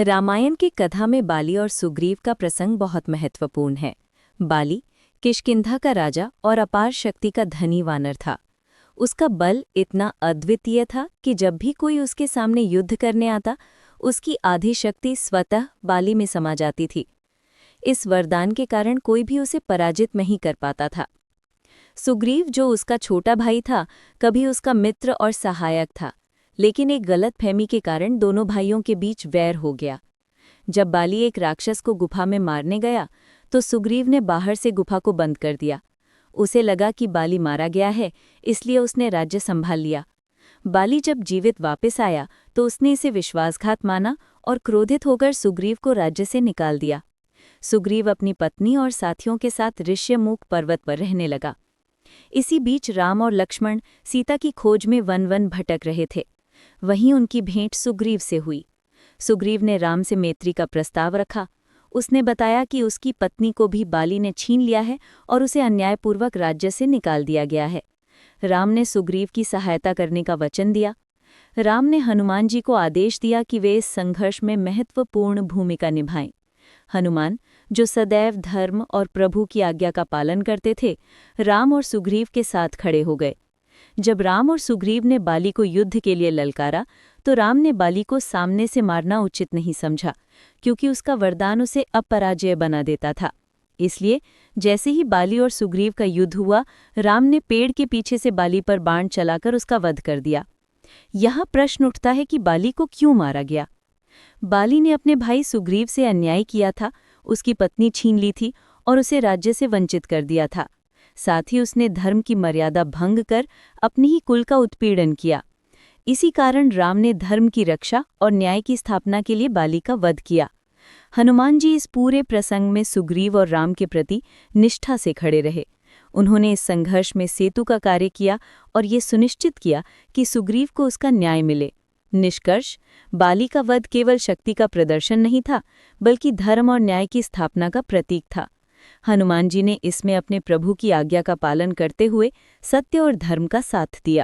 रामायण की कथा में बाली और सुग्रीव का प्रसंग बहुत महत्वपूर्ण है। बाली किष्किंधा का राजा और अपार शक्ति का धनी वानर था। उसका बल इतना अद्वितीय था कि जब भी कोई उसके सामने युद्ध करने आता, उसकी आधी शक्ति स्वतः बाली में समा जाती थी। इस वरदान के कारण कोई भी उसे पराजित नहीं कर पाता था। सुग्रीव, जो उसका छोटा भाई था, कभी उसका मित्र और सहायक था, लेकिन एक गलतफहमी के कारण दोनों भाइयों के बीच वैर हो गया। जब बाली एक राक्षस को गुफा में मारने गया, तो सुग्रीव ने बाहर से गुफा को बंद कर दिया। उसे लगा कि बाली मारा गया है, इसलिए उसने राज्य संभाल लिया। बाली जब जीवित वापस आया तो उसने इसे विश्वासघात माना और क्रोधित होकर सुग्रीव को राज्य से निकाल दिया। सुग्रीव अपनी पत्नी और साथियों के साथ ऋष्यमूक पर्वत पर रहने लगा। इसी बीच राम और लक्ष्मण सीता की खोज में वन-वन भटक रहे थे। वहीं उनकी भेंट सुग्रीव से हुई। सुग्रीव ने राम से मैत्री का प्रस्ताव रखा। उसने बताया कि उसकी पत्नी को भी बाली ने छीन लिया है और उसे अन्यायपूर्वक राज्य से निकाल दिया गया है। राम ने सुग्रीव की सहायता करने का वचन दिया। राम ने हनुमान जी को आदेश दिया कि वे इस संघर्ष में महत्वपूर्ण भूमिका निभाएं। हनुमान, जो सदैव धर्म और प्रभु की आज्ञा का पालन करते थे, राम और सुग्रीव के साथ खड़े हो गए। जब राम और सुग्रीव ने बाली को युद्ध के लिए ललकारा, तो राम ने बाली को सामने से मारना उचित नहीं समझा, क्योंकि उसका वरदान उसे अपराजय बना देता था। इसलिए जैसे ही बाली और सुग्रीव का युद्ध हुआ, राम ने पेड़ के पीछे से बाली पर बाण चलाकर उसका वध कर दिया। यहाँ प्रश्न उठता है कि बाली को क्यों मारा गया। बाली ने अपने भाई सुग्रीव से अन्याय किया था, उसकी पत्नी छीन ली थी और उसे राज्य से वंचित कर दिया था। साथ ही उसने धर्म की मर्यादा भंग कर अपनी ही कुल का उत्पीड़न किया। इसी कारण राम ने धर्म की रक्षा और न्याय की स्थापना के लिए बाली का वध किया। हनुमान जी इस पूरे प्रसंग में सुग्रीव और राम के प्रति निष्ठा से खड़े रहे। उन्होंने इस संघर्ष में सेतु का कार्य किया और ये सुनिश्चित किया कि सुग्रीव को उसका न्याय मिले। निष्कर्ष, बाली का वध केवल शक्ति का प्रदर्शन नहीं था, बल्कि धर्म और न्याय की स्थापना का प्रतीक था। हनुमान जी ने इसमें अपने प्रभु की आज्ञा का पालन करते हुए सत्य और धर्म का साथ दिया।